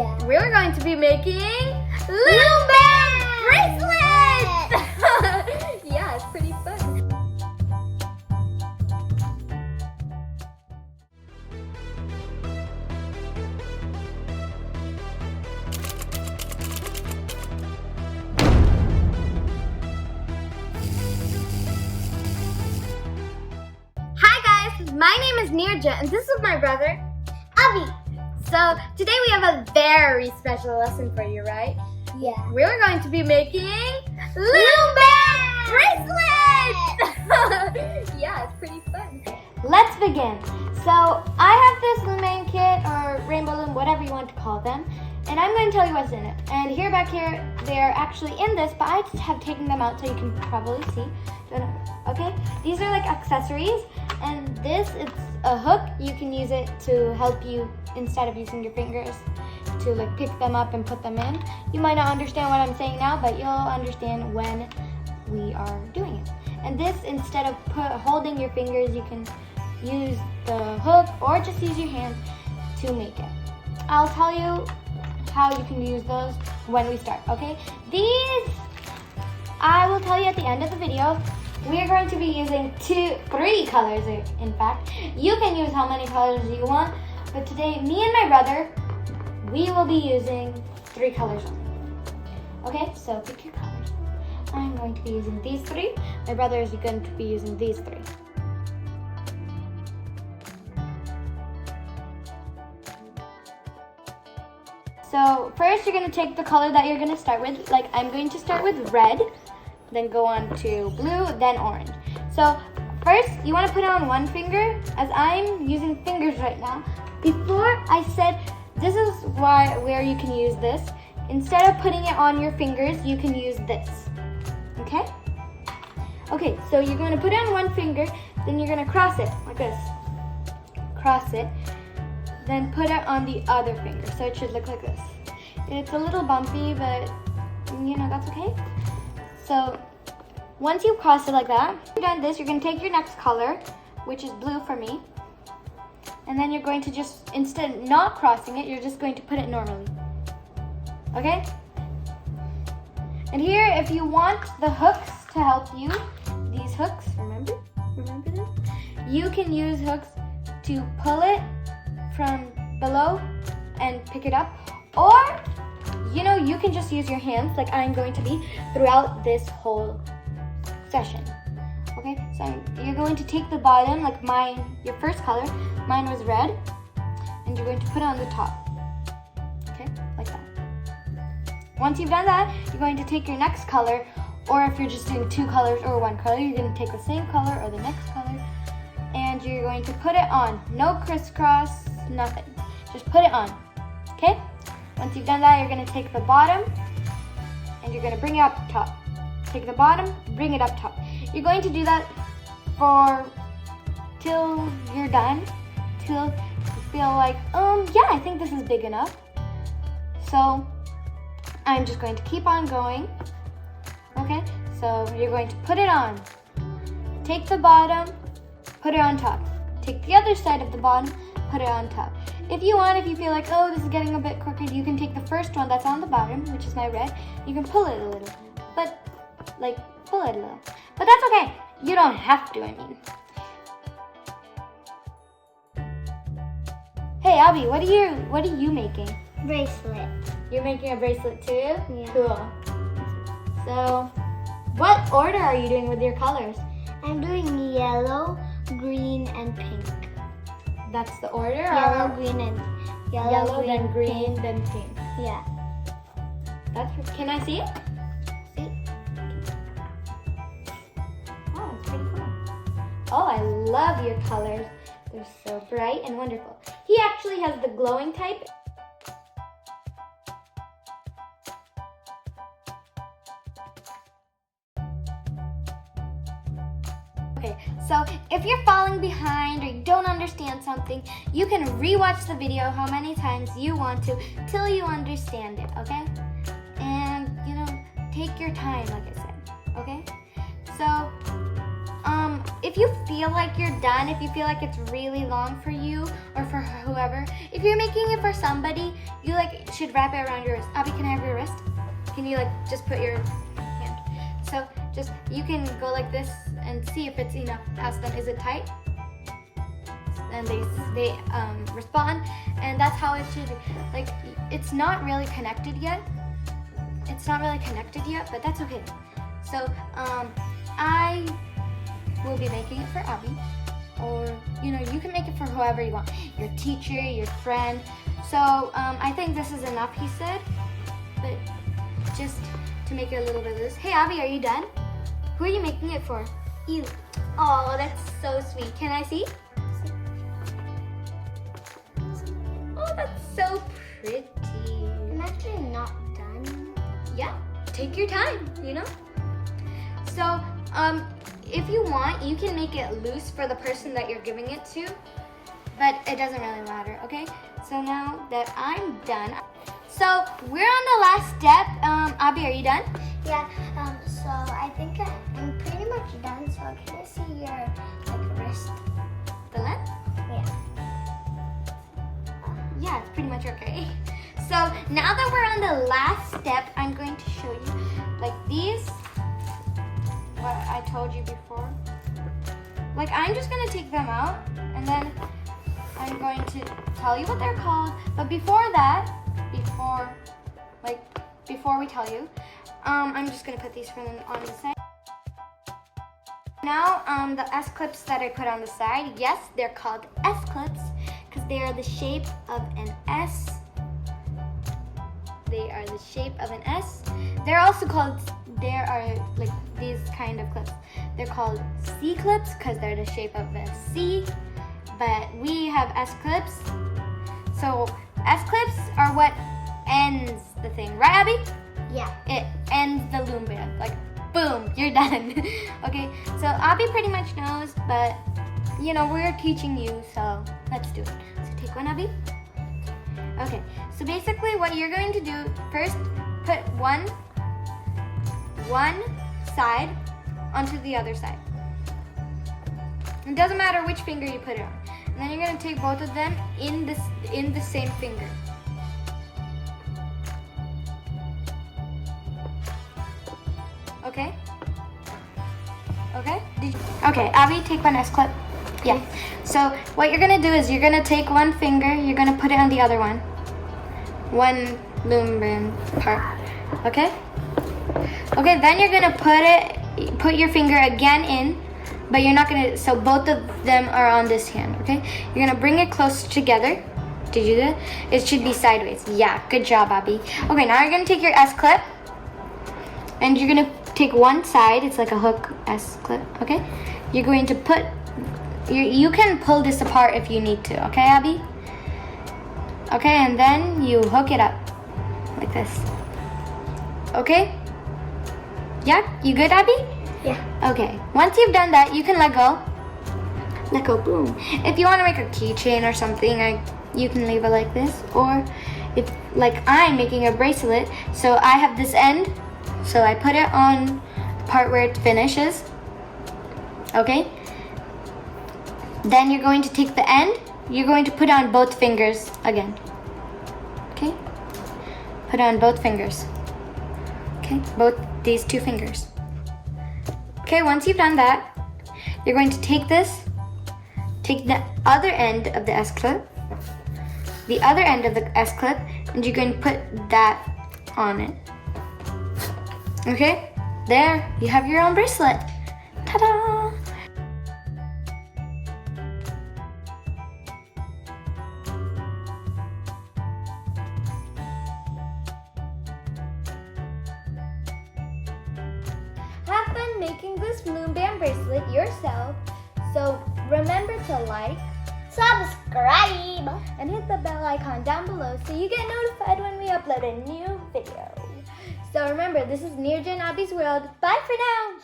Yeah. We're going to be making Loomband bracelets! Yeah, it's pretty fun. Hi guys, my name is Neerja and this is my brother, Abhi. So today we have a very special lesson for you, right? Yeah. We're going to be making Loomband bracelets! Yeah, it's pretty fun. Let's begin. So I have this Loomband kit or Rainbow Loom, whatever you want to call them, and I'm going to tell you what's in it. And here back here, they're actually in this, but I just have taken them out so you can probably see. Okay, these are like accessories, and this it's a hook. You can use it to help you instead of using your fingers to like pick them up and put them in. You might not understand what I'm saying now, but you'll understand when we are doing it. And this, instead of holding your fingers, you can use the hook or just use your hands to make it. I'll tell you how you can use those when we start, okay? These, I will tell you at the end of the video. We are going to be using three colors, in fact. You can use how many colors you want, but today, me and my brother, we will be using 3 colors only. Okay, so pick your colors. I'm going to be using these 3. My brother is going to be using these 3. So first you're going to take the color that you're going to start with. Like I'm going to start with red, then go on to blue, then orange. So first you want to put it on one finger, as I'm using fingers right now. Before I said this is where you can use this. Instead of putting it on your fingers, you can use this. Okay? Okay, so you're going to put it on one finger, then you're going to cross it like this. Cross it. Then put it on the other finger. So it should look like this. It's a little bumpy, but you know, that's okay. So once you've crossed it like that, you've done this, you're going to take your next color, which is blue for me. And then you're going to just, instead of not crossing it, you're just going to put it normally. Okay? And here, if you want the hooks to help you, these hooks, remember them? You can use hooks to pull it from below and pick it up. Or, you know, you can just use your hands like I'm going to be throughout this whole session. Okay, so you're going to take the bottom, like your first color, mine was red, and you're going to put it on the top. Okay, like that. Once you've done that, you're going to take your next color, or if you're just doing 2 colors or 1 color, you're going to take the same color or the next color, and you're going to put it on. No crisscross, nothing. Just put it on, okay? Once you've done that, you're going to take the bottom, and you're going to bring it up top. Take the bottom, bring it up top. You're going to do that till you're done, till you feel like, yeah, I think this is big enough. So I'm just going to keep on going. Okay, so you're going to put it on. Take the bottom, put it on top. Take the other side of the bottom, put it on top. If you want, if you feel like, oh, this is getting a bit crooked, you can take the first one that's on the bottom, which is my red. You can pull it a little, but pull it a little. But that's okay. You don't have to, I mean. Hey, Abhi, what are you making? Bracelet. You're making a bracelet too? Yeah. Cool. So, what order are you doing with your colors? I'm doing yellow, green, and pink. That's the order? Yellow, or green, and yellow, then green, then pink. Yeah. Can I see it? Oh, I love your colors. They're so bright and wonderful. He actually has the glowing type. Okay, so if you're falling behind or you don't understand something, you can rewatch the video how many times you want to till you understand it, okay? And, you know, take your time, like I said, okay? So, if you feel like you're done, if you feel like it's really long for you or for whoever. If you're making it for somebody, you like should wrap it around your wrist. Abhi, can I have your wrist? Can you like just put your hand? So just you can go like this and see if it's enough. Ask them, is it tight? And they respond, and that's how it should. Like it's not really connected yet. It's not really connected yet, but that's okay. So I will be making it for Abhi, or you know, you can make it for whoever you want, your teacher, your friend. So I think this is enough, he said, but just to make it a little bit loose. Hey Abhi, are you done? Who are you making it for? You. Oh, that's so sweet. Can I see? Oh, that's so pretty. I'm actually not done. Yeah, take your time, you know? So, if you want, you can make it loose for the person that you're giving it to, but it doesn't really matter, okay? So now that I'm done, so we're on the last step. Abhi, are you done? Yeah, so I think I'm pretty much done, so can I see your like wrist? The length? Yeah. Yeah, it's pretty much okay. So now that we're on the last step, I'm going to show you like these, what I told you before. Like I'm just gonna take them out and then I'm going to tell you what they're called. But before that, before we tell you, I'm just gonna put these on the side. Now the S clips that I put on the side, yes, they're called S clips because they are the shape of an S. They are the shape of an S. They're also called, there are like these kind of clips. They're called C clips because they're the shape of a C, but we have S clips. So S clips are what ends the thing, right Abhi? Yeah. It ends the Loomband, like boom, you're done. Okay, so Abhi pretty much knows, but you know, we're teaching you, so let's do it. So take one, Abhi. Okay, so basically what you're going to do, first put one side onto the other side. It doesn't matter which finger you put it on. And then you're going to take both of them in the same finger. Okay? Okay? Okay, Abhi, take one S clip. Yeah. So what you're gonna do is you're gonna take one finger, you're gonna put it on the other one. One Loomband part. Okay? Okay, then you're gonna put your finger again in, but you're not gonna, so both of them are on this hand, okay? You're gonna bring it close together. Did you do it? It should be sideways. Yeah, good job, Abhi. Okay, now you're gonna take your S clip and you're gonna take one side, it's like a hook S clip, okay? You're going to put, you can pull this apart if you need to, okay, Abhi? Okay, and then you hook it up like this. Okay? Yeah, you good, Abhi? Yeah. Okay, once you've done that, you can let go. Let go, boom. If you want to make a keychain or something, you can leave it like this. Or if, like I'm making a bracelet, so I have this end, so I put it on the part where it finishes. Okay? Then you're going to take the end, you're going to put on both fingers again. Okay? Put on both fingers. Okay? Both these two fingers. Okay, once you've done that, you're going to take this, take the other end of the S clip, the other end of the S clip, and you're going to put that on it. Okay? There, you have your own bracelet. Ta-da! Have fun making this Loomband bracelet yourself. So remember to like, Subscribe and hit the bell icon down below so you get notified when we upload a new video. So remember, this is Neerja and Abhi's World. Bye for now!